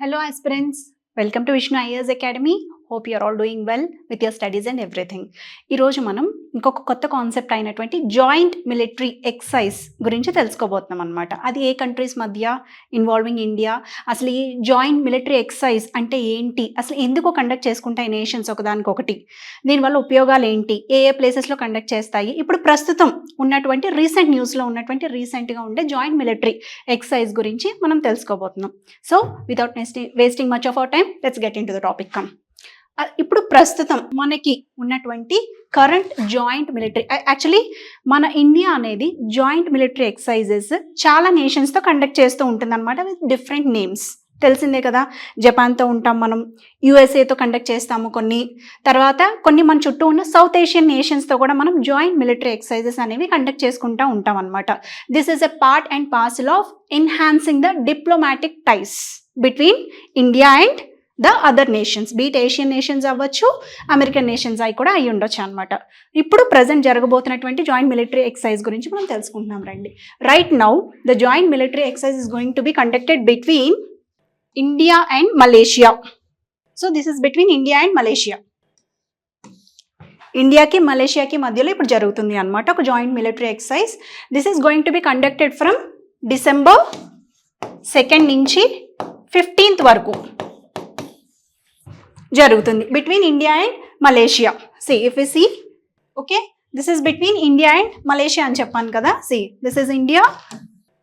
Hello aspirants, welcome to Vishnu IAS Academy. Hope you are all doing well with your studies and everything. ఈ రోజు మనం ఇంకొక కొత్త concept అయినటువంటి joint military exercise గురించి తెలుసుకోబోతున్నాం అనమాట. అది ఏ కంట్రీస్ మధ్య ఇన్వాల్వింగ్ ఇండియా, అసలు ఈ జాయింట్ మిలిటరీ ఎక్సైజ్ అంటే ఏంటి, అసలు ఎందుకు కండక్ట్ చేసుకుంటాయి నేషన్స్ ఒకదానికొకటి, దీనివల్ల ఉపయోగాలు ఏంటి, ఏ ఏ ప్లేసెస్లో కండక్ట్ చేస్తాయి, ఇప్పుడు ప్రస్తుతం ఉన్నటువంటి రీసెంట్ న్యూస్లో ఉన్నటువంటి రీసెంట్గా ఉండే జాయింట్ మిలిటరీ ఎక్సైజ్ గురించి మనం తెలుసుకోబోతున్నాం. So without wasting much of our time, let's get in to the topic. ఇప్పుడు ప్రస్తుతం మనకి ఉన్నటువంటి కరెంట్ జాయింట్ మిలిటరీ, యాక్చువల్లీ మన ఇండియా అనేది జాయింట్ మిలిటరీ ఎక్సైజెస్ చాలా నేషన్స్తో కండక్ట్ చేస్తూ ఉంటుంది అనమాట, విత్ డిఫరెంట్ నేమ్స్. తెలిసిందే కదా, జపాన్తో ఉంటాం మనం, యుఎస్ఏతో కండక్ట్ చేస్తాము తర్వాత కొన్ని మన చుట్టూ ఉన్న సౌత్ ఏషియన్ నేషన్స్తో కూడా మనం జాయింట్ మిలిటరీ ఎక్సైజెస్ అనేవి కండక్ట్ చేసుకుంటూ ఉంటాం అనమాట. This is a part and parcel of enhancing the diplomatic ties between India and the other nations, be it Asian nations అవ్వచ్చు, అమెరికన్ నేషన్స్ అవి కూడా అయి ఉండొచ్చు అనమాట. ఇప్పుడు ప్రజెంట్ జరగబోతున్నటువంటి జాయింట్ మిలిటరీ ఎక్సైజ్ గురించి మనం తెలుసుకుంటున్నాం రండి. Right now the joint military exercise is going to be conducted between India and Malaysia. So this is between India and Malaysia. ఇండియాకి మలేషియాకి మధ్యలో ఇప్పుడు జరుగుతుంది అనమాట ఒక joint military exercise. This is going to be conducted from December 2 నుంచి 15th వరకు జరుగుతుంది between India and Malaysia. See if you see, okay, this is between India and Malaysia అని చెప్పాను కదా. సి దిస్ ఇస్ ఇండియా,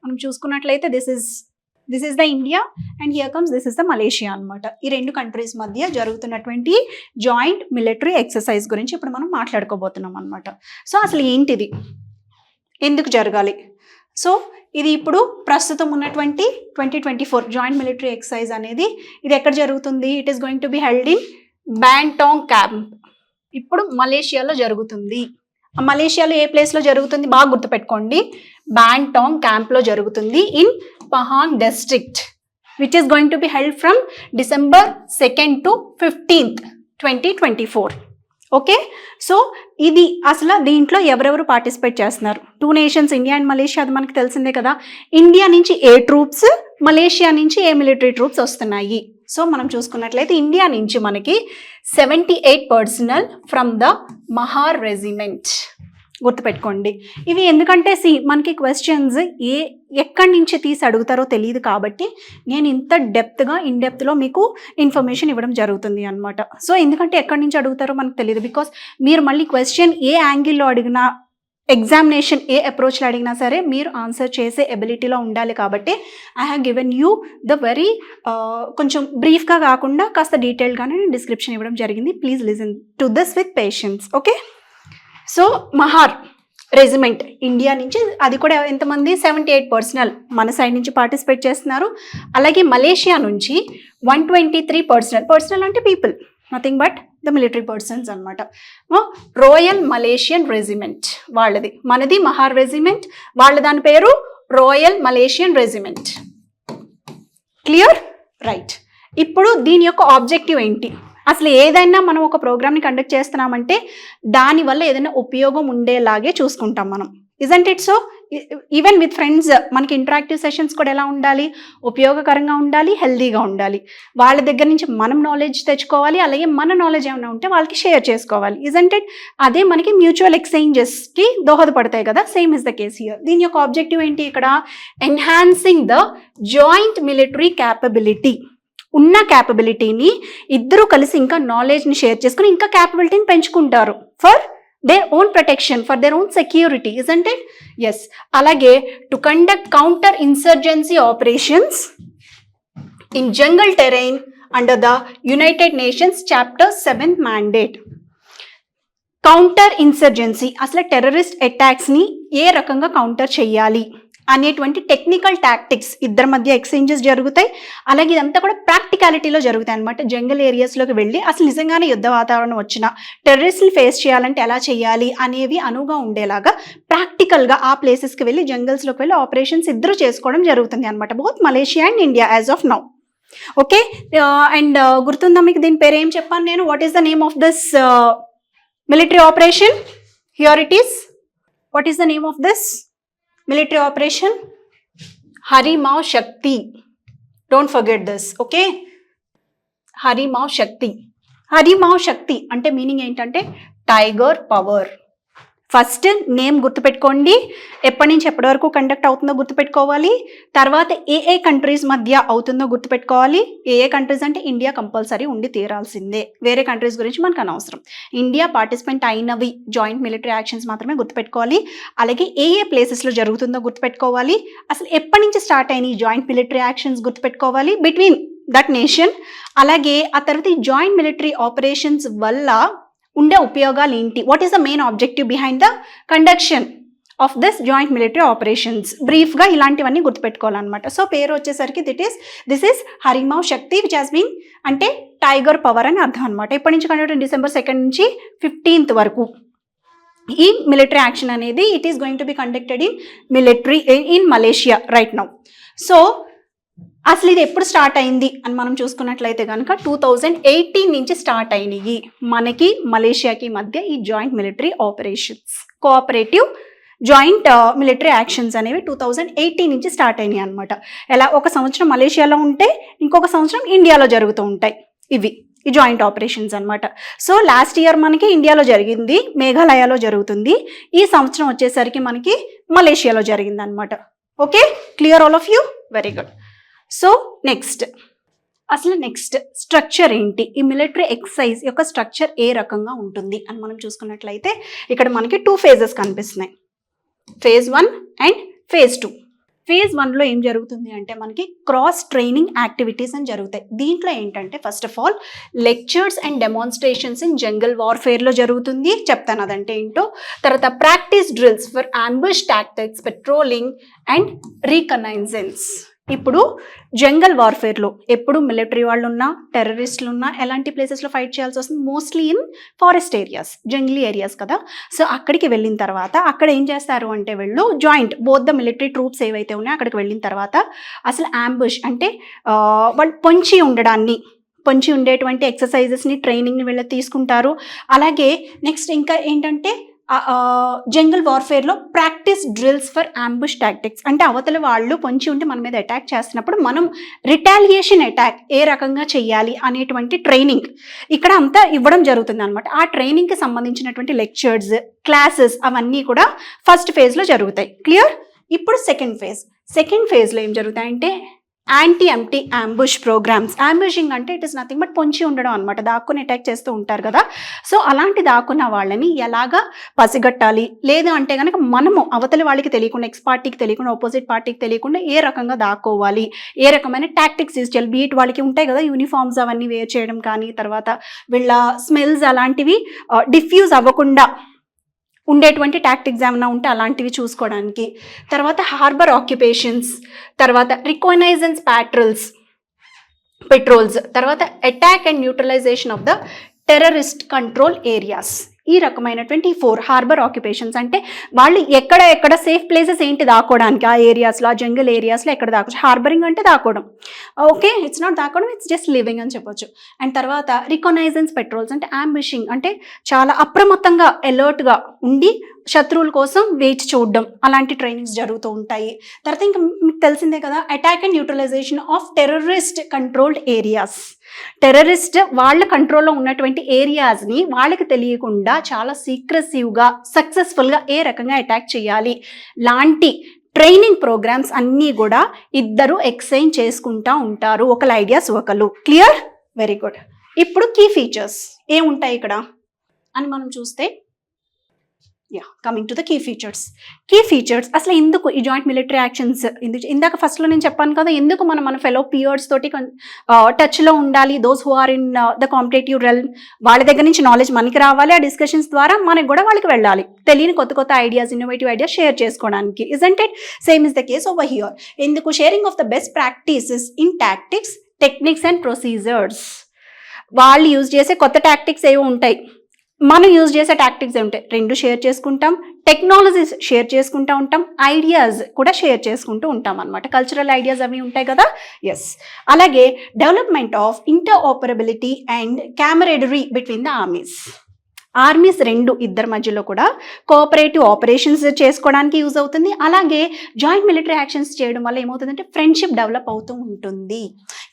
మనం చూసుకున్నట్లయితే this is the India and here comes this is the Malaysia అనమాట. ఈ రెండు కంట్రీస్ మధ్య జరుగుతున్నటువంటి జాయింట్ మిలిటరీ ఎక్సర్సైజ్ గురించి ఇప్పుడు మనం మాట్లాడుకోబోతున్నాం అనమాట. సో అసలు ఏంటిది, ఎందుకు జరగాలి? సో ఇది ఇప్పుడు ప్రస్తుతం ఉన్నటువంటి 2024 జాయింట్ మిలిటరీ ఎక్సైజ్ అనేది ఇది ఎక్కడ జరుగుతుంది? It is going to be held in Bentong camp. ఇప్పుడు మలేషియాలో జరుగుతుంది. మలేషియాలో ఏ ప్లేస్లో జరుగుతుంది బాగా గుర్తుపెట్టుకోండి, బ్యాంటాంగ్ క్యాంప్లో జరుగుతుంది in Pahang district, which is going to be held from December 2 to 15th 2024. Okay, so ఇది అసలు దీంట్లో ఎవరెవరు పార్టిసిపేట్ చేస్తున్నారు? 2 నేషన్స్, ఇండియా అండ్ మలేషియా, అది మనకు తెలిసిందే కదా. ఇండియా నుంచి ఏ ట్రూప్స్, మలేషియా నుంచి ఏ మిలిటరీ ట్రూప్స్ వస్తున్నాయి? సో మనం చూసుకున్నట్లయితే ఇండియా నుంచి మనకి 78 personal from the Mahar regiment. గుర్తుపెట్టుకోండి ఇవి, ఎందుకంటే మనకి క్వశ్చన్స్ ఎక్కడి నుంచి తీసి అడుగుతారో తెలియదు కాబట్టి నేను ఇంత డెప్త్గా ఇన్డెప్త్లో మీకు ఇన్ఫర్మేషన్ ఇవ్వడం జరుగుతుంది అనమాట. సో ఎందుకంటే ఎక్కడి నుంచి అడుగుతారో మనకు తెలియదు, బికాస్ మీరు మళ్ళీ క్వశ్చన్ ఏ యాంగిల్లో అడిగినా, ఎగ్జామినేషన్ ఏ అప్రోచ్లో అడిగినా సరే మీరు ఆన్సర్ చేసే ఎబిలిటీలో ఉండాలి. కాబట్టి I have given you the very కొంచెం బ్రీఫ్గా కాకుండా కాస్త డీటెయిల్గానే నేను డిస్క్రిప్షన్ ఇవ్వడం జరిగింది. Please listen to this with patience. Okay, so Mahar regiment India నుంచి, అది కూడా ఎంతమంది? 78 పర్సనల్ మన సైడ్ నుంచి పార్టిసిపేట్ చేస్తున్నారు. అలాగే మలేషియా నుంచి 123 పర్సనల్ అంటే people, nothing but the military persons అనమాట. రాయల్ మలేషియన్ రెజిమెంట్ వాళ్ళది, మనది మహార్ రెజిమెంట్, వాళ్ళ దాని పేరు royal Malaysian regiment. Clear? Right. ఇప్పుడు దీని యొక్క ఆబ్జెక్టివ్ ఏంటి? అసలు ఏదైనా మనం ఒక ప్రోగ్రామ్ని కండక్ట్ చేస్తున్నామంటే దానివల్ల ఏదైనా ఉపయోగం ఉండేలాగే చూసుకుంటాం మనం, isn't it? So even with friends మనకి ఇంటరాక్టివ్ సెషన్స్ కూడా ఎలా ఉండాలి? ఉపయోగకరంగా ఉండాలి, హెల్దీగా ఉండాలి. వాళ్ళ దగ్గర నుంచి మనం నాలెడ్జ్ తెచ్చుకోవాలి, అలాగే మన నాలెడ్జ్ ఏమైనా ఉంటే వాళ్ళకి షేర్ చేసుకోవాలి, ఇజంట్ ఇట్? అదే మనకి మ్యూచువల్ ఎక్స్చేంజెస్కి దోహదపడతాయి కదా. Same is the case here. దీని యొక్క ఆబ్జెక్టివ్ ఏంటి ఇక్కడ? Enhancing the joint military capability. ఉన్న క్యాపబిలిటీని ఇద్దరు కలిసి ఇంకా నాలెడ్జ్ని షేర్ చేసుకుని ఇంకా క్యాపబిలిటీని పెంచుకుంటారు for their own protection, for their own security, isn't it? Yes. అలాగే to conduct counter insurgency operations in jungle terrain under the United Nations chapter 7th mandate. Counter insurgency, అసలు టెర్రరిస్ట్ అటాక్స్ని ఏ రకంగా కౌంటర్ చేయాలి అనేటువంటి టెక్నికల్ టాక్టిక్స్ ఇద్దరి మధ్య exchanges జరుగుతాయి. అలాగే ఇదంతా కూడా ప్రాక్టికాలిటీలో జరుగుతాయి అనమాట. జంగల్ ఏరియాస్లోకి వెళ్ళి అసలు నిజంగానే యుద్ధ వాతావరణం వచ్చిన టెర్రరిస్ట్ని ఫేస్ చేయాలంటే ఎలా చేయాలి అనేవి అనువుగా ఉండేలాగా ప్రాక్టికల్గా ఆ ప్లేసెస్కి వెళ్ళి జంగల్స్లోకి వెళ్ళి ఆపరేషన్స్ ఇద్దరు చేసుకోవడం జరుగుతుంది అనమాట, both Malaysia and India as of now. Okay, and గుర్తుందా మీకు దీని పేరు ఏం చెప్పాను నేను? What is the name of this military operation? Here it is. What is the name of this military operation? Harimau Shakti. Don't forget this. Okay, Harimau Shakti. Harimau Shakti అంటే meaning ఏంటంటే tiger power. First name గుర్తుపెట్టుకోండి, ఎప్పటి నుంచి ఎప్పటి వరకు conduct అవుతుందో గుర్తుపెట్టుకోవాలి. తర్వాత ఏ కంట్రీస్ మధ్య అవుతుందో గుర్తుపెట్టుకోవాలి. ఏ కంట్రీస్ అంటే ఇండియా కంపల్సరీ ఉండి తీరాల్సిందే, వేరే కంట్రీస్ గురించి మనకు అనవసరం. ఇండియా పార్టిసిపెంట్ అయినవి జాయింట్ మిలిటరీ యాక్షన్స్ మాత్రమే గుర్తుపెట్టుకోవాలి. అలాగే ఏ ప్లేసెస్లో జరుగుతుందో గుర్తుపెట్టుకోవాలి. అసలు ఎప్పటి నుంచి స్టార్ట్ అయినాయి జాయింట్ మిలిటరీ యాక్షన్స్ గుర్తుపెట్టుకోవాలి బిట్వీన్ దట్ నేషన్. అలాగే ఆ తర్వాత ఈ జాయింట్ మిలిటరీ ఆపరేషన్స్ వల్ల ఉండే ఉపయోగాలు ఏంటి, what is the main objective behind the conduction of this joint military operations, బ్రీఫ్గా ఇలాంటివన్నీ గుర్తుపెట్టుకోవాలన్నమాట. సో పేరు వచ్చేసరికి this is Harimau Shakti which has been అంటే టైగర్ పవర్ అని అర్థం అనమాట. ఎప్పటి నుంచి కండక్ట్ December 2 నుంచి 15th వరకు ఈ మిలిటరీ యాక్షన్ అనేది it is going to be conducted in Malaysia right now. So అసలు ఇది ఎప్పుడు స్టార్ట్ అయింది అని మనం చూసుకున్నట్లయితే కనుక 2018 నుంచి స్టార్ట్ అయినాయి మనకి మలేషియాకి మధ్య ఈ joint military operations, cooperative joint military actions అనేవి 2018 నుంచి స్టార్ట్ అయినాయి అనమాట. ఎలా ఒక సంవత్సరం మలేషియాలో ఉంటే ఇంకొక సంవత్సరం ఇండియాలో జరుగుతూ ఉంటాయి ఇవి ఈ జాయింట్ ఆపరేషన్స్ అనమాట. సో లాస్ట్ ఇయర్ మనకి ఇండియాలో జరిగింది, మేఘాలయలో జరుగుతుంది. ఈ సంవత్సరం వచ్చేసరికి మనకి మలేషియాలో జరిగింది అనమాట. Okay, clear all of you? Very good. So next structure ఏంటి, ఈ మిలిటరీ ఎక్సర్సైజ్ యొక్క స్ట్రక్చర్ ఏ రకంగా ఉంటుంది అని మనం చూసుకున్నట్లయితే ఇక్కడ మనకి 2 phases కనిపిస్తున్నాయి, phase 1 అండ్ phase 2. phase 1లో ఏం జరుగుతుంది అంటే మనకి క్రాస్ ట్రైనింగ్ యాక్టివిటీస్ అని జరుగుతాయి. దీంట్లో ఏంటంటే first of all lectures and demonstrations in jungle వార్ఫేర్లో జరుగుతుంది, చెప్తాను అదంటే ఏంటో. తర్వాత practice drills for ambush tactics, patrolling and reconnaissance. ఇప్పుడు జంగల్ వార్ఫేర్లో ఎప్పుడు మిలిటరీ వాళ్ళు ఉన్నా, టెర్రరిస్టులు ఉన్నా, ఎలాంటి ప్లేసెస్లో ఫైట్ చేయాల్సి వస్తుంది, mostly in forest areas, Junglee areas కదా. సో అక్కడికి వెళ్ళిన తర్వాత అక్కడ ఏం చేస్తారు అంటే వీళ్ళు joint both the military troops ఏవైతే ఉన్నాయో అక్కడికి వెళ్ళిన తర్వాత అసలు అంబుష్ అంటే వాళ్ళు పొంచి ఉండేటువంటి ఎక్సర్సైజెస్ని, ట్రైనింగ్ని వీళ్ళు తీసుకుంటారు. అలాగే నెక్స్ట్ ఇంకా ఏంటంటే జంగల్ వార్ఫేర్లో practice drills for ambush tactics అంటే అవతల వాళ్ళు పొంచి ఉంటే మన మీద అటాక్ చేస్తున్నప్పుడు మనం రిటాలియేషన్ అటాక్ ఏ రకంగా చెయ్యాలి అనేటువంటి ట్రైనింగ్ ఇక్కడ అంతా ఇవ్వడం జరుగుతుంది అనమాట. ఆ ట్రైనింగ్కి సంబంధించినటువంటి లెక్చర్స్, క్లాసెస్ అవన్నీ కూడా ఫస్ట్ ఫేజ్లో జరుగుతాయి. క్లియర్? ఇప్పుడు సెకండ్ ఫేజ్లో ఏం జరుగుతాయంటే యాంటీ అంబుష్ ప్రోగ్రామ్స్. అంబుషింగ్ అంటే ఇట్ ఇస్ నథింగ్ బట్ పొంచి ఉండడం అనమాట, దాక్కుని అటాక్ చేస్తూ ఉంటారు కదా. సో అలాంటి దాక్కున్న వాళ్ళని ఎలాగా పసిగట్టాలి, లేదు అంటే కనుక మనము అవతలి వాళ్ళకి తెలియకుండా, ఎక్స్ పార్టీకి తెలియకుండా, ఆపోజిట్ పార్టీకి తెలియకుండా ఏ రకంగా దాక్కోవాలి, ఏ రకమైన టాక్టిక్స్ యూజ్ చేయాలి. బీట్ వాళ్ళకి ఉంటాయి కదా యూనిఫామ్స్ అవన్నీ వేర్ చేయడం కానీ, తర్వాత వీళ్ళ స్మెల్స్ అలాంటివి డిఫ్యూజ్ అవ్వకుండా ఉండేటువంటి టాక్టిక్స్ ఏమైనా ఉంటే అలాంటివి చూసుకోవడానికి. తర్వాత హార్బర్ ఆక్యుపేషన్స్, తర్వాత రికగ్నైజెన్స్ పెట్రోల్స్, తర్వాత attack and neutralisation of the terrorist control areas. ఈ రకమైనటువంటి 4 హార్బర్ ఆక్యుపేషన్స్ అంటే వాళ్ళు ఎక్కడ సేఫ్ ప్లేసెస్ ఏంటి దాక్కోవడానికి, ఆ ఏరియాస్లో, ఆ జంగల్ ఏరియాస్లో ఎక్కడ దాక్కోవచ్చు. హార్బరింగ్ అంటే దాక్కోవడం, ఓకే, ఇట్స్ నాట్ దాక్కోవడం, ఇట్స్ జస్ట్ లివింగ్ అని చెప్పొచ్చు. అండ్ తర్వాత రికగ్నైజెన్స్ పెట్రోల్స్ అంటే అంబుషింగ్ అంటే చాలా అప్రమత్తంగా అలర్ట్గా ఉండి శత్రువుల కోసం వేచి చూడడం, అలాంటి ట్రైనింగ్స్ జరుగుతూ ఉంటాయి. తర్వాత ఇంకా మీకు తెలిసిందే కదా attack and neutralisation of terrorist controlled areas. Terrorist వాళ్ళ కంట్రోల్లో ఉన్నటువంటి ఏరియాస్ని వాళ్ళకి తెలియకుండా చాలా సీక్రెసివ్గా, సక్సెస్ఫుల్గా ఏ రకంగా అటాక్ చేయాలి లాంటి ట్రైనింగ్ ప్రోగ్రామ్స్ అన్నీ కూడా ఇద్దరు ఎక్స్చేంజ్ చేసుకుంటూ ఉంటారు, ఒకళ్ళ ఐడియాస్ ఒకళ్ళు. క్లియర్? Very good. ఇప్పుడు కీ ఫీచర్స్ ఏముంటాయి ఇక్కడ అని మనం చూస్తే, coming to the key features అసలు ఎందుకు ఈ జాయింట్ మిలిటరీ యాక్షన్స్, ఇందాక ఫస్ట్లో నేను చెప్పాను కదా ఎందుకు మన ఫెలో పియర్స్ తోటి టచ్లో ఉండాలి, those who are in the competitive realm, వాళ్ళ దగ్గర నుంచి నాలెడ్జ్ మనకి రావాలి, ఆ డిస్కషన్స్ ద్వారా మనకి కూడా వాళ్ళకి వెళ్ళాలి, తెలియని కొత్త ఐడియాస్, ఇన్నోవేటివ్ ఐడియాస్ షేర్ చేసుకోవడానికి. Isn't it? Same is the case over here. ఎందుకు? Sharing of the best practices in tactics, techniques and procedures. వాళ్ళు యూజ్ చేసే కొత్త టాక్టిక్స్ ఏవో ఉంటాయి, మనం యూజ్ చేసే టాక్టిక్స్ ఏమిటాయి, రెండు షేర్ చేసుకుంటాం, టెక్నాలజీస్ షేర్ చేసుకుంటూ ఉంటాం, ఐడియాస్ కూడా షేర్ చేసుకుంటూ ఉంటాం అనమాట. కల్చరల్ ఐడియాస్ అవి ఉంటాయి కదా. ఎస్. అలాగే development of interoperability and camaraderie between the armies. Armies రెండు ఇద్దరి మధ్యలో కూడా కోఆపరేటివ్ ఆపరేషన్స్ చేసుకోవడానికి యూజ్ అవుతుంది. అలాగే జాయింట్ మిలిటరీ యాక్షన్స్ చేయడం వల్ల ఏమవుతుందంటే ఫ్రెండ్షిప్ డెవలప్ అవుతూ ఉంటుంది.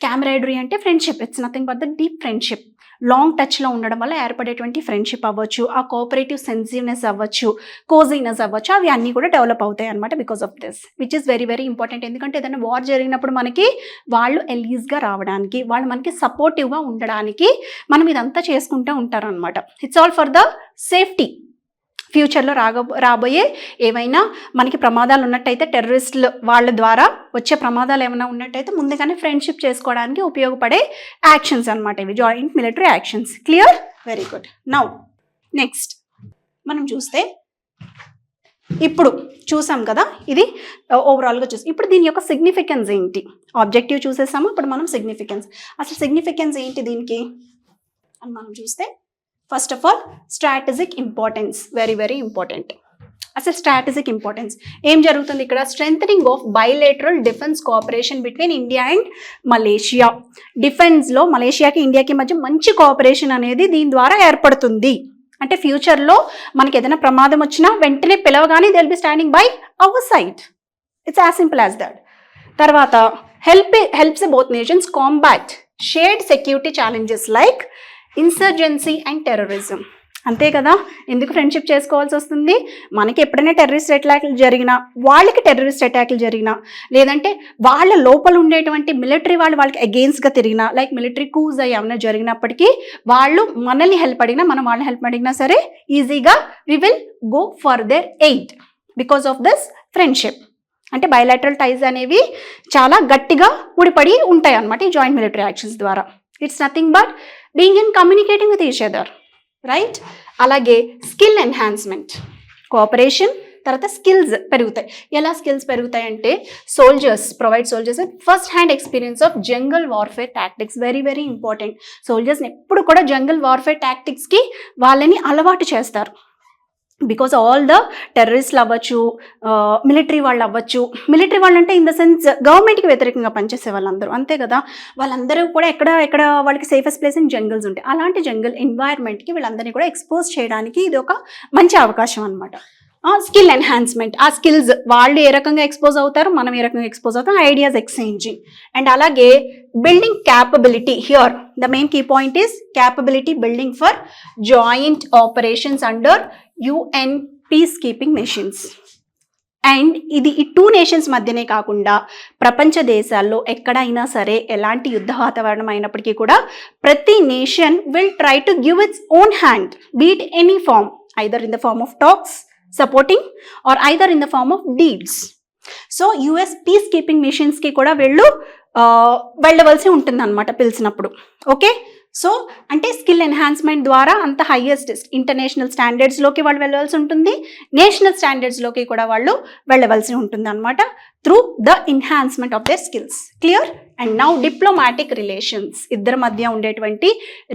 క్యామరేడరీ అంటే friendship, it's nothing but the deep friendship. Long టచ్లో ఉండడం వల్ల ఏర్పడేటువంటి ఫ్రెండ్షిప్ అవ్వచ్చు, ఆ కోఆపరేటివ్ సెన్సిటివ్నెస్ అవ్వచ్చు, కోజినెస్ అవ్వచ్చు, అవి అన్నీ కూడా డెవలప్ అవుతాయి అనమాట because of this, which is very very important. ఎందుకంటే ఏదైనా వార్ జరిగినప్పుడు మనకి వాళ్ళు ఎలీజ్గా రావడానికి, వాళ్ళు మనకి సపోర్టివ్గా ఉండడానికి మనం ఇదంతా చేసుకుంటూ ఉంటారు అనమాట. It's all for the safety. ఫ్యూచర్లో రాబోయే ఏవైనా మనకి ప్రమాదాలు ఉన్నట్టయితే, టెర్రరిస్టులు వాళ్ళ ద్వారా వచ్చే ప్రమాదాలు ఏమైనా ఉన్నట్టయితే ముందుగానే ఫ్రెండ్షిప్ చేసుకోవడానికి ఉపయోగపడే యాక్షన్స్ అనమాట ఇవి, joint military actions. Clear? Very good. Now next మనం చూస్తే, ఇప్పుడు చూసాం కదా ఇది ఓవరాల్గా చూసాం. ఇప్పుడు దీని యొక్క సిగ్నిఫికెన్స్ ఏంటి? ఆబ్జెక్టివ్ చూసేసాము, ఇప్పుడు మనం సిగ్నిఫికెన్స్, అసలు సిగ్నిఫికెన్స్ ఏంటి దీనికి అని మనం చూస్తే, first of all strategic importance, very very important. అసలు స్ట్రాటజిక్ ఇంపార్టెన్స్ ఏం జరుగుతుంది ఇక్కడ? Strengthening of bilateral defence cooperation between India and Malaysia. డిఫెన్స్లో మలేషియాకి ఇండియాకి మధ్య మంచి కోఆపరేషన్ అనేది దీని ద్వారా ఏర్పడుతుంది. అంటే ఫ్యూచర్లో మనకి ఏదైనా ప్రమాదం వచ్చినా వెంటనే పిలవగానే they will be standing by our side. It's as simple as that. తర్వాత helps both nations combat shared security challenges like insurgency and terrorism. అంతే కదా, ఎందుకు ఫ్రెండ్షిప్ చేసుకోవాల్సి వస్తుంది? మనకి ఎప్పుడైనా టెర్రరిస్ట్ అటాక్లు జరిగినా, వాళ్ళకి టెర్రరిస్ట్ అటాక్లు జరిగినా, లేదంటే వాళ్ళ లోపల ఉండేటువంటి మిలిటరీ వాళ్ళకి అగెయిన్స్ట్గా తిరిగినా, లైక్ మిలిటరీ కూస్ అయ్యి ఏమైనా జరిగినప్పటికీ వాళ్ళు మనల్ని హెల్ప్ అడిగినా, మనం వాళ్ళని హెల్ప్ అడిగినా సరే ఈజీగా we will go for their aid because of this friendship. అంటే బైలాటరల్ టైజ్ అనేవి చాలా గట్టిగా ముడిపడి ఉంటాయి అన్నమాట ఈ జాయింట్ మిలిటరీ యాక్షన్స్ ద్వారా. It's nothing but being in communicating with each other, right? అలాగే స్కిల్ ఎన్హాన్స్మెంట్, కోఆపరేషన్, తర్వాత స్కిల్స్ పెరుగుతాయి. ఎలా స్కిల్స్ పెరుగుతాయి అంటే, soldiers first hand experience of jungle warfare tactics, very very important. సోల్జర్స్ని ఎప్పుడు కూడా జంగల్ వార్ఫేర్ టాక్టిక్స్కి వాళ్ళని అలవాటు చేస్తారు. బికాస్ ఆల్ ద టెర్రరిస్ట్లు అవ్వచ్చు, మిలిటరీ వాళ్ళు అవ్వచ్చు, మిలిటరీ వాళ్ళు అంటే ఇన్ ద సెన్స్ గవర్నమెంట్కి వ్యతిరేకంగా పనిచేసే వాళ్ళందరూ, అంతే కదా, వాళ్ళందరూ కూడా ఎక్కడ వాళ్ళకి సేఫెస్ట్ ప్లేస్ ఇన్ జంగల్స్ ఉంటాయి. అలాంటి జంగల్ ఎన్వైర్న్మెంట్కి వీళ్ళందరినీ కూడా ఎక్స్పోజ్ చేయడానికి ఇది ఒక మంచి అవకాశం అనమాట. స్కిల్ ఎన్హాన్స్మెంట్, ఆ స్కిల్స్ వాళ్ళు ఏ రకంగా ఎక్స్పోజ్ అవుతారు, మనం ఏ రకంగా ఎక్స్పోజ్ అవుతాం, ఐడియాస్ ఎక్స్చేంజింగ్. అండ్ అలాగే building capability, here the main key point is capability building for joint operations under UN peace keeping missions. And ఇది ఈ టూ నేషన్స్ మధ్యనే కాకుండా ప్రపంచ దేశాల్లో ఎక్కడైనా సరే ఎలాంటి యుద్ధ వాతావరణం అయినప్పటికీ కూడా ప్రతి nation will try to give its own hand, beat any form, either in the form of talks supporting or either in the form of deeds. So US peace keeping మిషన్స్కి కూడా వెళ్ళవలసి ఉంటుంది అనమాట పిలిచినప్పుడు. ఓకే, సో అంటే skill enhancement ద్వారా అంత highest international స్టాండర్డ్స్లోకి వాళ్ళు వెళ్ళవలసి ఉంటుంది, నేషనల్ స్టాండర్డ్స్లోకి కూడా వాళ్ళు వెళ్ళవలసి ఉంటుంది అనమాట, through the enhancement of their skills. Clear? And now diplomatic relations, ఇద్దరి మధ్య ఉండేటువంటి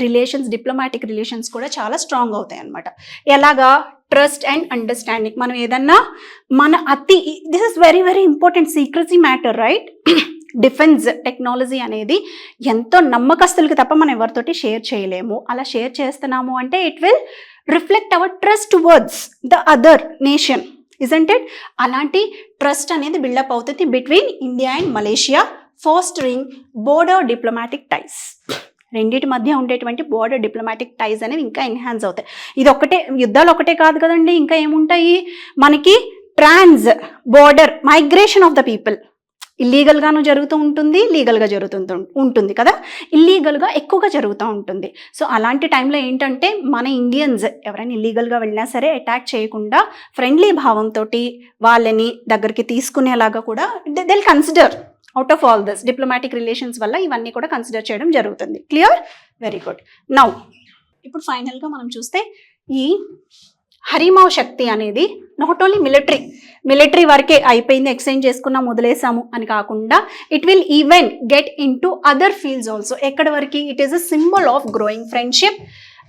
రిలేషన్స్, డిప్లొమాటిక్ రిలేషన్స్ కూడా చాలా స్ట్రాంగ్ అవుతాయి అనమాట. ఎలాగా? Trust and understanding. మనం ఏదన్నా this is very very important secrecy matter, right? Defence technology అనేది ఎంతో నమ్మకస్తులకి తప్ప మనం ఎవరితోటి షేర్ చేయలేము. అలా షేర్ చేస్తున్నాము అంటే it will reflect our trust towards the other nation, isn't it? అలాంటి ట్రస్ట్ అనేది బిల్డప్ అవుతుంది between India and Malaysia, fostering border diplomatic ties. రెండింటి మధ్య ఉండేటువంటి బోర్డర్ డిప్లొమాటిక్ టైస్ అనేవి ఇంకా ఎన్హాన్స్ అవుతాయి. ఇది ఒకటే, యుద్ధాలు ఒకటే కాదు కదండి, ఇంకా ఏముంటాయి మనకి? Trans border migration of the people, ఇల్లీగల్గాను జరుగుతూ ఉంటుంది, లీగల్గా ఉంటుంది కదా, ఇల్లీగల్గా ఎక్కువగా జరుగుతూ ఉంటుంది. సో అలాంటి టైంలో ఏంటంటే మన ఇండియన్స్ ఎవరైనా ఇల్లీగల్గా వెళ్ళినా సరే అటాక్ చేయకుండా ఫ్రెండ్లీ భావంతో వాళ్ళని దగ్గరికి తీసుకునేలాగా కూడా they will consider. Out of all this diplomatic relations వల్ల ఇవన్నీ కూడా కన్సిడర్ చేయడం జరుగుతుంది. క్లియర్? Very good. నౌ ఇప్పుడు ఫైనల్గా మనం చూస్తే ఈ హరిమావ్ శక్తి అనేది నాట్ ఓన్లీ మిలిటరీ వరకే అయిపోయింది, ఎక్స్చేంజ్ చేసుకున్నాం వదిలేసాము అని కాకుండా it will even get in to other fields also. ఎక్కడ వరకు? It is a symbol of growing friendship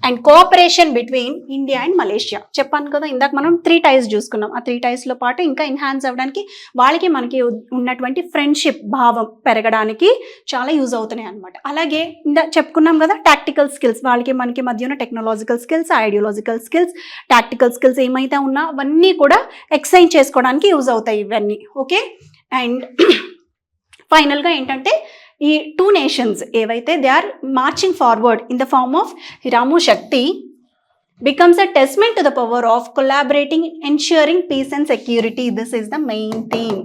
and cooperation between India and Malaysia. చెప్పాను కదా ఇందాక మనం 3 టైస్ చూసుకున్నాం. ఆ 3 టైస్లో పాటు ఇంకా ఎన్హాన్స్ అవ్వడానికి వాళ్ళకి మనకి ఉన్నటువంటి ఫ్రెండ్షిప్ భావం పెరగడానికి చాలా యూజ్ అవుతున్నాయి అనమాట. అలాగే చెప్పుకున్నాం కదా టాక్టికల్ స్కిల్స్, వాళ్ళకి మనకి మధ్య ఉన్న technological skills, ideological skills, tactical skills ఏమైతే ఉన్నా అవన్నీ కూడా ఎక్సైజ్ చేసుకోవడానికి యూజ్ అవుతాయి ఇవన్నీ. ఓకే, అండ్ ఫైనల్గా ఏంటంటే ఈ 2 నేషన్స్ ఏవైతే they are marching forward in the form of Harimau Shakti becomes a testament to the power of collaborating, ensuring peace and security. This is the main theme.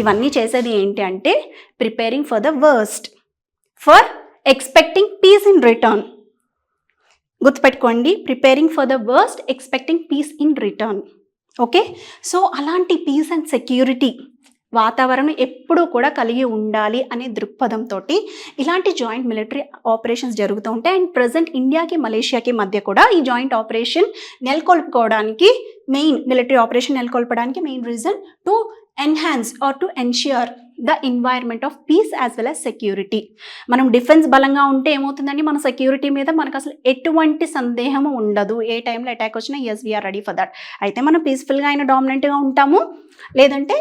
ఇవన్నీ చేసేది ఏంటి అంటే preparing for the worst, for expecting peace in return. గుర్తుపెట్టుకోండి, preparing for the worst, expecting peace in return. Okay, so అలాంటి peace and security వాతావరణం ఎప్పుడూ కూడా కలిగి ఉండాలి అనే దృక్పథంతో ఇలాంటి జాయింట్ మిలిటరీ ఆపరేషన్స్ జరుగుతూ ఉంటాయి. అండ్ ప్రజెంట్ ఇండియాకి మలేషియాకి మధ్య కూడా ఈ జాయింట్ ఆపరేషన్ నెలకొల్పుకోవడానికి మెయిన్ మిలిటరీ ఆపరేషన్ నెలకొల్పడానికి main reason to enhance or to ensure the environment of peace as well as security. మనం డిఫెన్స్ బలంగా ఉంటే ఏమవుతుందండి, మన సెక్యూరిటీ మీద మనకు అసలు ఎటువంటి సందేహము ఉండదు. ఏ టైంలో అటాక్ వచ్చినా as we're ready for that. అయితే మనం పీస్ఫుల్గా అయినా డామినెంట్గా ఉంటాము, లేదంటే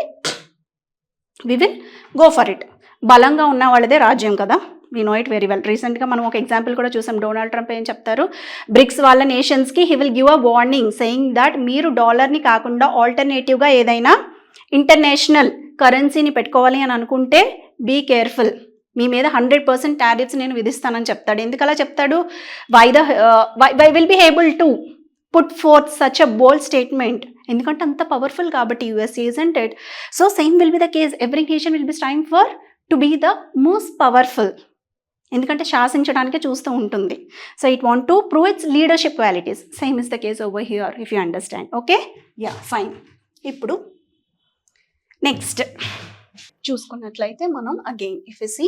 we will go for it. బలంగా ఉన్న వాళ్ళదే రాజ్యం కదా, we know it very well. రీసెంట్గా మనం ఒక ఎగ్జాంపుల్ కూడా చూసాం. డొనాల్డ్ ట్రంప్ ఏం చెప్తారు, బ్రిక్స్ వాళ్ళ నేషన్స్కి he will give a warning saying that మీరు డాలర్ని కాకుండా ఆల్టర్నేటివ్గా ఏదైనా ఇంటర్నేషనల్ కరెన్సీని పెట్టుకోవాలి అని అనుకుంటే బీ కేర్ఫుల్, మీ మీద 100% టారిఫ్స్ నేను విధిస్తానని చెప్తాడు. ఎందుకు అలా చెప్తాడు? Why will be able to put forth such a bold statement? ఎందుకంటే అంత పవర్ఫుల్ కాబట్టి USA, isn't it? So same will be the case. Every nation will be striving for to be the most powerful, ఎందుకంటే శాసించడానికే చూస్తూ ఉంటుంది. So it want to prove its leadership qualities. Same is the case over here if you understand. Okay, yeah fine. ఇప్పుడు next చూసుకున్నట్లయితే మనం again if you see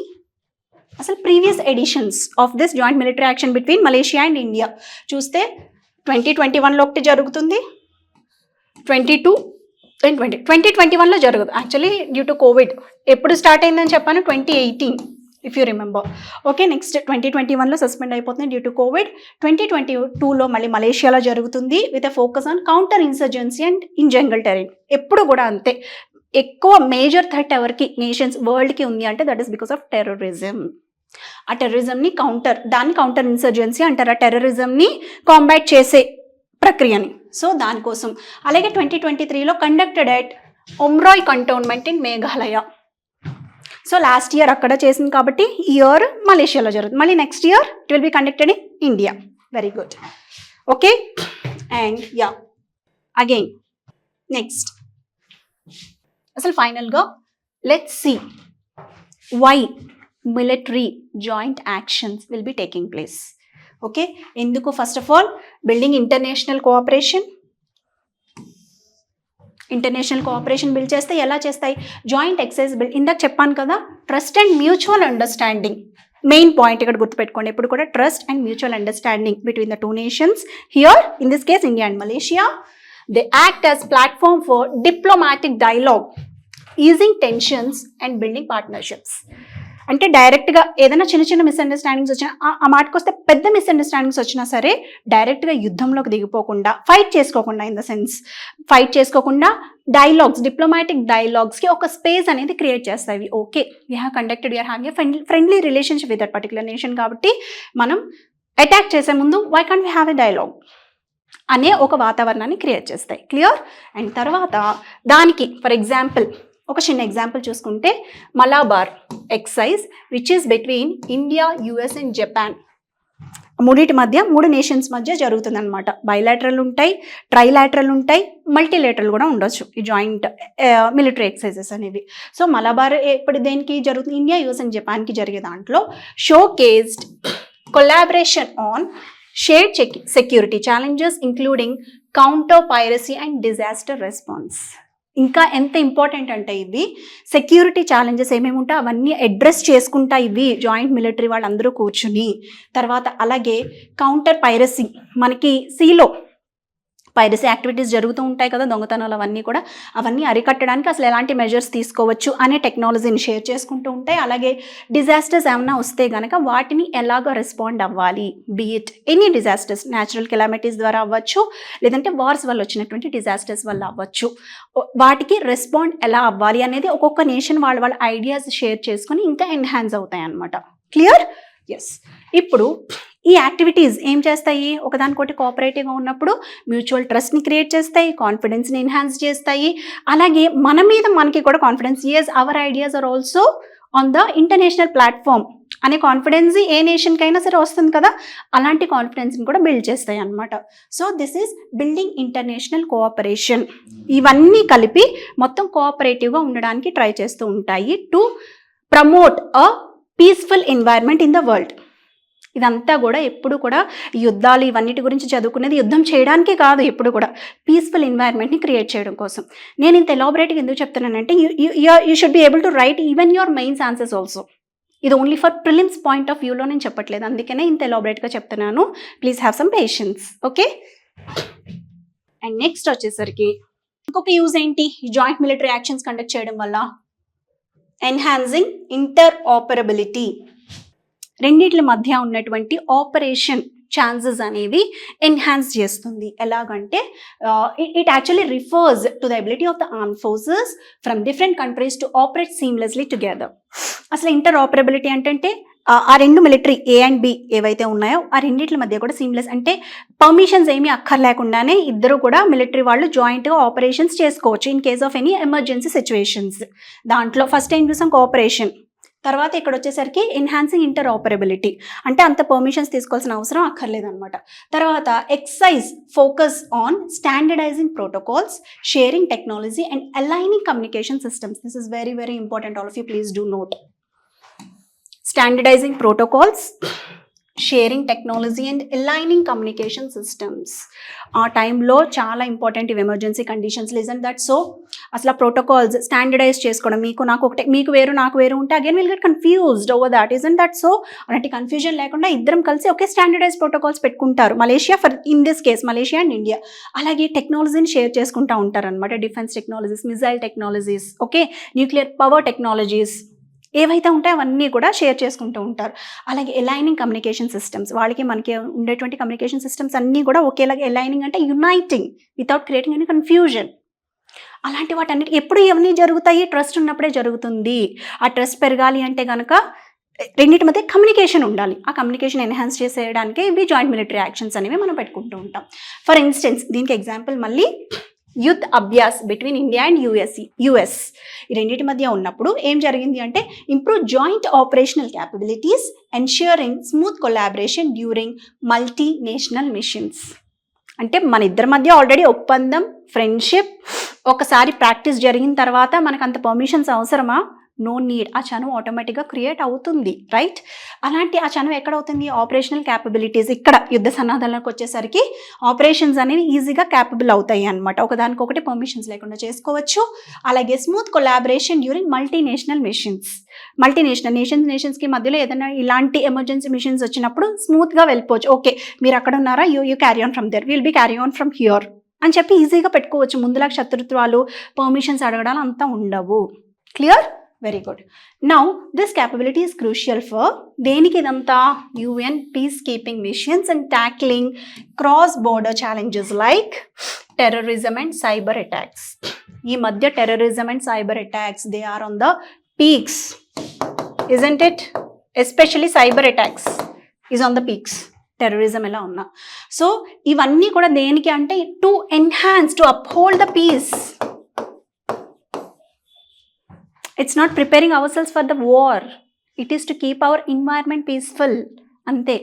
అసలు previous editions of this joint military action between Malaysia and India చూస్తే 2021లో ఒకటి జరుగుతుంది, 2021లో జరగదు. Actually due to COVID. ఎప్పుడు స్టార్ట్ అయిందని చెప్పాను, 2018 if you remember. Okay, next 2021లో సస్పెండ్ అయిపోతుంది డ్యూ టు కోవిడ్. 2022లో మళ్ళీ మలేషియాలో జరుగుతుంది with a focus on counter insurgency and in jungle terrain. ఎప్పుడు కూడా అంతే, ఎక్కువ మేజర్ థ్రెట్ ఎవరికి నేషన్స్ వరల్డ్కి ఉంది అంటే that is because of terrorism. ఆ టెర్రరిజంని దాన్ని కౌంటర్ ఇన్సర్జెన్సీ అంటారు, ఆ టెర్రరిజంని కాంబాట్ చేసే ప్రక్రియని. సో దానికోసం. అలాగే 2023లో conducted at Umroi cantonment in Meghalaya. So last year అక్కడ చేసింది కాబట్టి ఈ ఇయర్ మలేషియాలో జరుగుతుంది. మళ్ళీ next year it will be conducted in India. Very good. Okay, and ya again next అసలు ఫైనల్గా let's see why military joint actions will be taking place. Okay, ఎందుకు? First of all building international cooperation. International cooperation build చేస్తే ఎలా చేస్తాయి? Joint exercise build. ఇందాక చెప్పాను కదా, trust and mutual understanding main point ఇక్కడ గుర్తుపెట్టుకోండి. ఎప్పుడు కూడా trust and mutual understanding between the 2 nations. Here in this case India and Malaysia, they act as platform for diplomatic dialogue, easing tensions and building partnerships. అంటే డైరెక్ట్గా ఏదైనా చిన్న చిన్న misunderstandings వచ్చినా, ఆ మాటకు వస్తే పెద్ద మిస్అండర్స్టాండింగ్స్ వచ్చినా సరే డైరెక్ట్గా యుద్ధంలోకి దిగిపోకుండా, ఫైట్ చేసుకోకుండా, ఇన్ ద సెన్స్ ఫైట్ చేసుకోకుండా డైలాగ్స్, డిప్లొమాటిక్ డైలాగ్స్కి ఒక స్పేస్ అనేది క్రియేట్ చేస్తాయి. Okay, we have conducted, we're having a friendly relationship with that particular nation కాబట్టి మనం అటాక్ చేసే ముందు why can't we have a dialogue అనే ఒక వాతావరణాన్ని క్రియేట్ చేస్తాయి. క్లియర్? అండ్ తర్వాత దానికి ఫర్ ఎగ్జాంపుల్ ఒక చిన్న ఎగ్జాంపుల్ చూసుకుంటే Malabar exercise which is between India, US and Japan. మూడింటి మధ్య, 3 నేషన్స్ మధ్య జరుగుతుంది అనమాట. బైలాటరల్ ఉంటాయి, ట్రైలాటరల్ ఉంటాయి, మల్టీలేటరల్ కూడా ఉండొచ్చు ఈ జాయింట్ మిలిటరీ ఎక్సైజెస్ అనేవి. సో మలబార్ ఎప్పుడు దేనికి జరుగుతుంది? ఇండియా, యుఎస్ అండ్ జపాన్కి జరిగే దాంట్లో showcased collaboration on shared security challenges including counter piracy and disaster response. ఇంకా ఎంత ఇంపార్టెంట్ అంటే ఇవి సెక్యూరిటీ ఛాలెంజెస్ ఏమేమి ఉంటాయి అవన్నీ అడ్రస్ చేసుకుంటా ఇవి జాయింట్ మిలిటరీ వాళ్ళందరూ కూర్చుని. తర్వాత అలాగే కౌంటర్ పైరసీ, మనకి సీలో పైరసీ యాక్టివిటీస్ జరుగుతూ ఉంటాయి కదా, దొంగతనాలు అవన్నీ కూడా, అవన్నీ అరికట్టడానికి అసలు ఎలాంటి మెజర్స్ తీసుకోవచ్చు అనే టెక్నాలజీని షేర్ చేసుకుంటూ ఉంటాయి. అలాగే డిజాస్టర్స్ ఏమైనా వస్తే కనుక వాటిని ఎలాగ రెస్పాండ్ అవ్వాలి, బీఇట్ ఎనీ డిజాస్టర్స్, న్యాచురల్ కెలామిటీస్ ద్వారా అవ్వచ్చు, లేదంటే వార్స్ వల్ల వచ్చినటువంటి డిజాస్టర్స్ వల్ల అవ్వచ్చు, వాటికి రెస్పాండ్ ఎలా అవ్వాలి అనేది ఒక్కొక్క నేషన్ వాళ్ళ ఐడియాస్ షేర్ చేసుకొని ఇంకా ఎన్హాన్స్ అవుతాయి అన్నమాట. క్లియర్? ఎస్. ఇప్పుడు ఈ యాక్టివిటీస్ ఏం చేస్తాయి, ఒకదానికొకటి కోఆపరేటివ్గా ఉన్నప్పుడు మ్యూచువల్ ట్రస్ట్ని క్రియేట్ చేస్తాయి, కాన్ఫిడెన్స్ని ఎన్హాన్స్ చేస్తాయి, అలాగే మన మీద మనకి కూడా confidence, as our ideas are also on the international platform అనే కాన్ఫిడెన్స్ ఏ నేషన్కైనా సరే వస్తుంది కదా, అలాంటి కాన్ఫిడెన్స్ని కూడా బిల్డ్ చేస్తాయి అన్నమాట. So this is building international cooperation. ఇవన్నీ కలిపి మొత్తం కోఆపరేటివ్గా ఉండడానికి ట్రై చేస్తూ ఉంటాయి to promote a peaceful environment in the world. ఇదంతా కూడా ఎప్పుడు కూడా యుద్ధాలు ఇవన్నిటి గురించి చదువుకునేది యుద్ధం చేయడానికే కాదు, ఎప్పుడు కూడా పీస్ఫుల్ ఎన్వైర్న్మెంట్ని క్రియేట్ చేయడం కోసం. నేను ఇంత ఎలాబరేట్గా ఎందుకు చెప్తున్నానంటే you should be able to write even your mains answers also. ఇది only for prelims point of వ్యూలో నేను చెప్పట్లేదు, అందుకనే ఇంత ఎలాబరేట్గా చెప్తున్నాను. Please have some patience. Okay. And next వచ్చేసరికి ఇంకొక యూజ్ ఏంటి, జాయింట్ మిలిటరీ యాక్షన్స్ కండక్ట్ చేయడం వల్ల ఎన్హాన్సింగ్ ఇంటర్ ఆపరబిలిటీ, రెండిట్ల మధ్య ఉన్నటువంటి ఆపరేషన్ ఛాన్సెస్ అనేవి ఎన్హాన్స్ చేస్తుంది. ఎలాగంటే it actually refers to the ability of the arm forces from different countries to operate seamlessly together. అసలు ఇంటర్ ఆపరబిలిటీ అంటే ఆ రెండు మిలిటరీ ఏ అండ్ బి ఏవైతే ఉన్నాయో ఆ రెండింటి మధ్య కూడా సీమ్లెస్ అంటే పర్మిషన్స్ ఏమీ అక్కర్లేకుండానే ఇద్దరు కూడా మిలిటరీ వాళ్ళు జాయింట్గా ఆపరేషన్స్ చేసుకోవచ్చు in case of any emergency situations. దాంట్లో ఫస్ట్ ఏం చూసాం కోఆపరేషన్, తర్వాత ఇక్కడ వచ్చేసరికి ఎన్హాన్సింగ్ ఇంటర్ ఆపరబిలిటీ అంటే అంత పర్మిషన్స్ తీసుకోవాల్సిన అవసరం అక్కర్లేదన్నమాట. తర్వాత exercise focus on standardising protocols, sharing technology and aligning communication systems. This is very very important, all of you please do note. Standardising protocols, sharing technology and aligning communication systems. ఆ టైంలో చాలా important ఇవి emergency conditions. Listen that. So అసలు ఆ protocols standardise చేసుకోవడం, నాకు ఒకటే మీకు వేరు నాకు వేరు ఉంటే again will get confused over that. Isn't that so? అలాంటి కన్ఫ్యూజన్ లేకుండా ఇద్దరం కలిసి ఒకే స్టాండర్డైజ్ ప్రోటోకాల్స్ పెట్టుకుంటారు. Malaysia for in this case Malaysia and India. అలాగే టెక్నాలజీని షేర్ చేసుకుంటూ ఉంటారు అనమాట. Defence technologies, missile technologies, okay, nuclear power technologies ఏవైతే ఉంటాయో అవన్నీ కూడా షేర్ చేసుకుంటూ ఉంటారు. అలాగే అలైనింగ్ కమ్యూనికేషన్ సిస్టమ్స్, వాళ్ళకి మనకి ఉండేటువంటి కమ్యూనికేషన్ సిస్టమ్స్ అన్నీ కూడా ఒకేలాగా. అలైనింగ్ అంటే uniting without creating any confusion. అలాంటి వాటన్నిటి ఎప్పుడు ఇవన్నీ జరుగుతాయి, ట్రస్ట్ ఉన్నప్పుడే జరుగుతుంది. ఆ ట్రస్ట్ పెరగాలి అంటే కనుక రెండింటి మధ్య కమ్యూనికేషన్ ఉండాలి. ఆ కమ్యూనికేషన్ ఎన్హాన్స్ చేసేయడానికి ఇవి జాయింట్ మిలిటరీ యాక్షన్స్ అనేవి మనం పెట్టుకుంటూ ఉంటాం. ఫర్ ఇన్స్టెన్స్ దీనికి ఎగ్జాంపుల్ మళ్ళీ Yudh Abhyas between India and US ఈ రెండింటి మధ్య ఉన్నప్పుడు ఏం జరిగింది అంటే improve joint operational capabilities, ensuring smooth collaboration during multinational machines. అంటే మన ఇద్దరి మధ్య ఆల్రెడీ ఒప్పందం, ఫ్రెండ్షిప్, ఒకసారి ప్రాక్టీస్ జరిగిన తర్వాత మనకు అంత పర్మిషన్స్ అవసరమా? No need. ఆ చనువు ఆటోమేటిక్గా క్రియేట్ అవుతుంది, రైట్? అలాంటి ఆ చనువు ఎక్కడ అవుతుంది? Operational capabilities. ఇక్కడ యుద్ధ సన్నాహాలకు వచ్చేసరికి ఆపరేషన్స్ అనేవి ఈజీగా క్యాపబుల్ అవుతాయి అనమాట. ఒకదానికొకటి పర్మిషన్స్ లేకుండా చేసుకోవచ్చు. అలాగే smooth collaboration during multinational missions. Multinational నేషన్స్కి మధ్యలో ఏదైనా ఇలాంటి ఎమర్జెన్సీ మిషన్స్ వచ్చినప్పుడు స్మూత్గా వెళ్ళిపోవచ్చు. ఓకే, మీరు అక్కడ ఉన్నారా, you carry on from there, will be carry on from here అని చెప్పి ఈజీగా పెట్టుకోవచ్చు. ముందులాగా శత్రుత్వాలు, పర్మిషన్స్ అడగడాలు అంతా ఉండవు. Clear? Very good. Now this capability is crucial for దేనికి ఇదంతా? UN peace keeping missions and tackling cross border challenges like terrorism and cyber attacks. ఈ మధ్య terrorism and cyber attacks they are on the peaks, isn't it? Especially cyber attacks is on the peaks. Terrorism ఎలా ఉన్నా. So ఇవన్నీ కూడా దేనికి అంటే to enhance, to uphold the peace. It's not preparing ourselves for the war. It is to keep our environment peaceful. అంతే.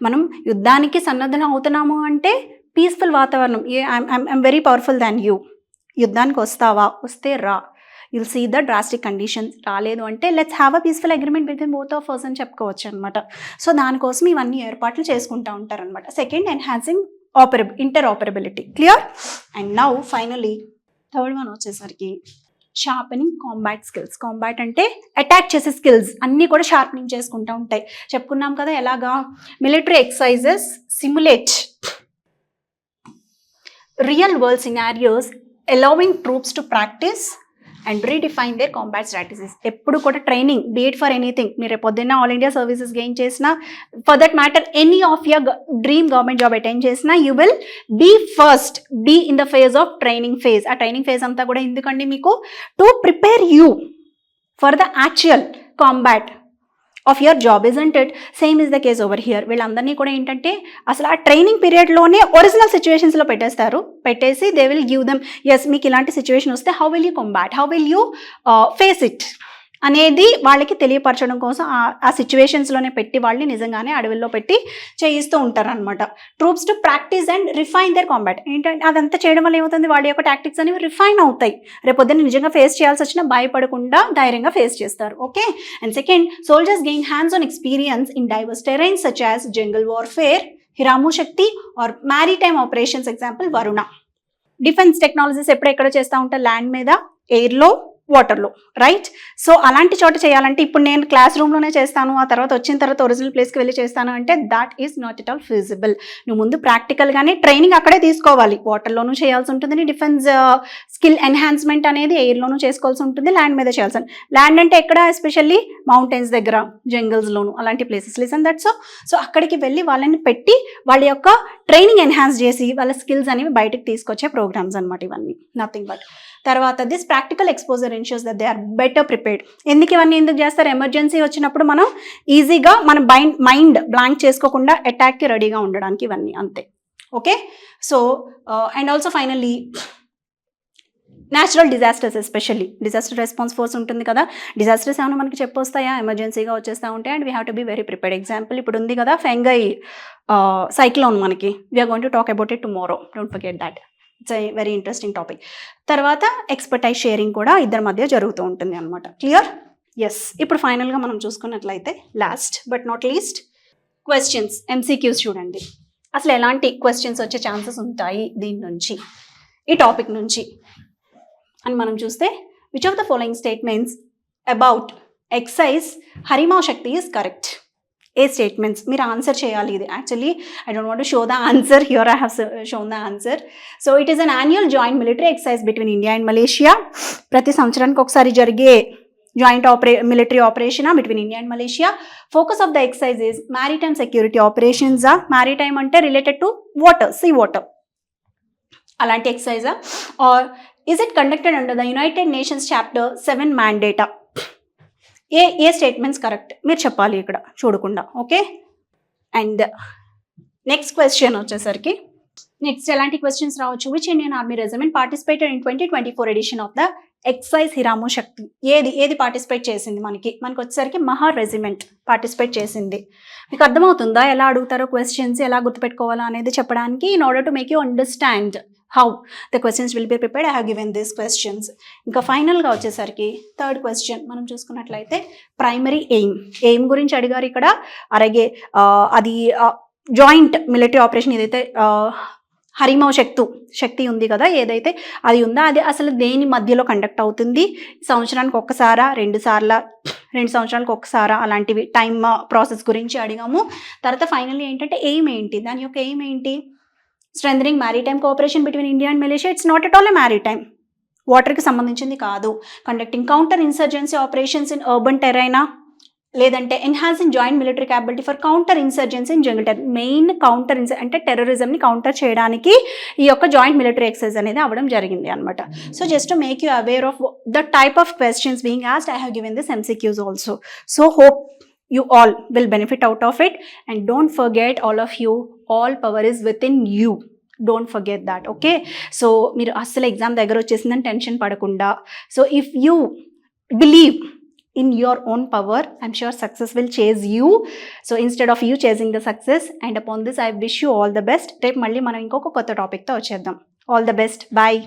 మనం యుద్ధానికి సన్నద్ధం అవుతున్నాము అంటే పీస్ఫుల్ వాతావరణం. I'm very powerful than you. యుద్ధానికి వస్తావా? వస్తే రా. You'll see the drastic conditions. రాలేదు అంటే let's have a peaceful agreement between both of us అని చెప్పుకోవచ్చు అనమాట. సో దానికోసం ఇవన్నీ ఏర్పాట్లు చేసుకుంటూ ఉంటారనమాట. Second, enhancing interoperability. Clear? And now finally third one వచ్చేసరికి షార్పెనింగ్ కాంబాట్ స్కిల్స్. కాంబాట్ అంటే అటాక్ చేసే స్కిల్స్ అన్నీ కూడా షార్పెనింగ్ చేసుకుంటూ ఉంటాయి. చెప్పుకున్నాం కదా ఎలాగా? Military exercises simulate real world scenarios allowing troops to practice and redefine their combat strategies. ఎప్పుడు కూడా ట్రైనింగ్ బీట్ ఫర్ ఎనీథింగ్, మీరు రేపు పొద్దున్న ఆల్ ఇండియా సర్వీసెస్ గెయిన్ చేసినా, for that matter any of your dream government job attend చేసినా, you will be in the phase of training phase. ఆ training phase అంతా కూడా ఎందుకండి మీకు, to prepare you for the actual combat of your job, isn't it? Same is the case over here. వీళ్ళందరినీ కూడా ఏంటంటే అసలు ఆ ట్రైనింగ్ పీరియడ్లోనే ఒరిజినల్ సిచ్యువేషన్స్లో పెట్టేసి they will give them, yes మీకు ఇలాంటి సిచ్యువేషన్ వస్తే how will you combat, how will you face it అనేది వాళ్ళకి తెలియపరచడం కోసం ఆ సిచ్యువేషన్స్లోనే పెట్టి వాళ్ళని నిజంగానే అడవుల్లో పెట్టి చేయిస్తూ ఉంటారు అనమాట. Troops to practice and refine their combat. ఏంటంటే అదంతా చేయడం వల్ల ఏమవుతుంది, వాళ్ళ యొక్క టాక్టిక్స్ అనేవి రిఫైన్ అవుతాయి. రేపొద్దున నిజంగా ఫేస్ చేయాల్సి వచ్చినా భయపడకుండా ధైర్యంగా ఫేస్ చేస్తారు. Okay. And second, soldiers gain hands on experience in diverse terrains such as jungle warfare, Harimau Shakti or maritime operations, example Varuna. Defence technologies ఎక్కడెక్కడ చేస్తూ ఉంటారు, ల్యాండ్ మీద, ఎయిర్లో, వాటర్లో, రైట్? సో అలాంటి చోట చేయాలంటే ఇప్పుడు నేను క్లాస్ రూమ్లోనే చేస్తాను, ఆ తర్వాత వచ్చిన తర్వాత ఒరిజినల్ ప్లేస్కి వెళ్ళి చేస్తాను అంటే that is not at all feasible. నువ్వు ముందు ప్రాక్టికల్గానే ట్రైనింగ్ అక్కడే తీసుకోవాలి. వాటర్లోనూ చేయాల్సి ఉంటుంది డిఫెన్స్ స్కిల్ ఎన్హాన్స్మెంట్ అనేది, ఎయిర్లోనూ చేసుకోవాల్సి ఉంటుంది, ల్యాండ్ మీద చేయాల్సి ఉంటుంది. ల్యాండ్ అంటే ఎక్కడ, ఎస్పెషల్లీ మౌంటైన్స్ దగ్గర, జంగల్స్లోను, అలాంటి ప్లేసెస్. Listen that. సో అక్కడికి వెళ్ళి వాళ్ళని పెట్టి వాళ్ళ యొక్క ట్రైనింగ్ ఎన్హాన్స్ చేసి వాళ్ళ స్కిల్స్ అనేవి బయటకు తీసుకొచ్చే ప్రోగ్రామ్స్ అనమాట ఇవన్నీ, నథింగ్ బట్. తర్వాత this practical exposure ensures that they are better prepared. ఇవన్నీ ఎందుకు చేస్తారు, ఎమర్జెన్సీ వచ్చినప్పుడు మనం ఈజీగా మన మైండ్ బ్లాంక్ చేసుకోకుండా అటాక్కి రెడీగా ఉండడానికి ఇవన్నీ, అంతే. Okay. So and also finally natural disasters, especially disaster response force ఉంటుంది కదా, డిజాస్టర్స్ ఏమైనా మనకి చెప్పొస్తాయా, ఎమర్జెన్సీగా వచ్చేస్తూ ఉంటాయి, and we have to be very prepared. Example ఇప్పుడు ఉంది కదా ఫెంగై సైక్లోన్, మనకి we're going to talk about it tomorrow, don't forget that. It's a very interesting topic. తర్వాత ఎక్స్పర్టైజ్ షేరింగ్ కూడా ఇద్దరి మధ్య జరుగుతూ ఉంటుంది అనమాట. క్లియర్? ఎస్. ఇప్పుడు ఫైనల్గా మనం చూసుకున్నట్లయితే last but not least, questions, MCQs చూడండి. అసలు ఎలాంటి క్వశ్చన్స్ వచ్చే ఛాన్సెస్ ఉంటాయి దీని నుంచి, ఈ టాపిక్ నుంచి అని మనం చూస్తే, which of the following statements about exercise Harimau Shakti is correct? ఏ స్టేట్మెంట్స్ మీరు ఆన్సర్ చేయాలి. ఇది actually I don't want to show the answer here, I have shown the answer. So it is an annual joint military exercise between India and Malaysia. ప్రతి సంవత్సరానికి ఒకసారి జరిగే joint military operation between India and Malaysia. Focus of the exercise is maritime security operations. Maritime అంటే related to water, sea water, అలాంటి ఎక్సైజా? Or is it conducted under the United Nations chapter 7 మ్యాండేటా? ఏ statements correct మీరు చెప్పాలి ఇక్కడ చూడకుండా. Okay. And next question వచ్చేసరికి, నెక్స్ట్ ఎలాంటి క్వశ్చన్స్ రావచ్చు, which Indian army regiment participated in 2024 edition of the exercise Harimau Shakti? ఏది పార్టిసిపేట్ చేసింది? మనకి వచ్చేసరికి మహార్ రెజిమెంట్ పార్టిసిపేట్ చేసింది. మీకు అర్థమవుతుందా ఎలా అడుగుతారో క్వశ్చన్స్, ఎలా గుర్తుపెట్టుకోవాలా అనేది చెప్పడానికి? In order to make you understand how the questions will be prepared, I have given these questions. ఇంకా ఫైనల్గా వచ్చేసరికి థర్డ్ క్వశ్చన్ మనం చూసుకున్నట్లయితే, ప్రైమరీ ఎయిమ్ గురించి అడిగారు ఇక్కడ. అలాగే అది జాయింట్ మిలిటరీ ఆపరేషన్ ఏదైతే హరిమావ్ శక్తి ఉంది కదా, ఏదైతే అది ఉందో అది అసలు దేని మధ్యలో కండక్ట్ అవుతుంది, సంవత్సరానికి ఒక్కసారా, 2 సంవత్సరాలకు ఒక్కసారా, అలాంటివి టైమ్ ప్రాసెస్ గురించి అడిగాము. తర్వాత ఫైనల్లీ ఏంటంటే ఎయిమ్ ఏంటి, దాని యొక్క ఎయిమ్ ఏంటి? Strengthening maritime cooperation between India and Malaysia. It's not at all a maritime, వాటర్కి సంబంధించింది కాదు. Conducting counter insurgency operations in urban టెరైనా, లేదంటే enhancing joint military capability for counter insurgency in jungle terrain. Main counter అంటే టెర్రరిజంని counter చేయడానికి ఈ యొక్క జాయింట్ మిలిటరీ ఎక్సైజ్ అనేది అవ్వడం జరిగింది అనమాట. So just to make you aware of the type of questions being asked, I have given this MCQs also. So hope you all will benefit out of it, and don't forget, all of you, all power is within you, don't forget that. Okay, so మీరు అస్సలు exam దగ్గర వచ్చేసిందని tension పడకుండా, so if you believe in your own power, I'm sure success will chase you. So instead of you chasing the success, and upon this I wish you all the best. రేపు మళ్ళీ మనం ఇంకొక కొత్త టాపిక్తో వచ్చేద్దాం. All the best. Bye.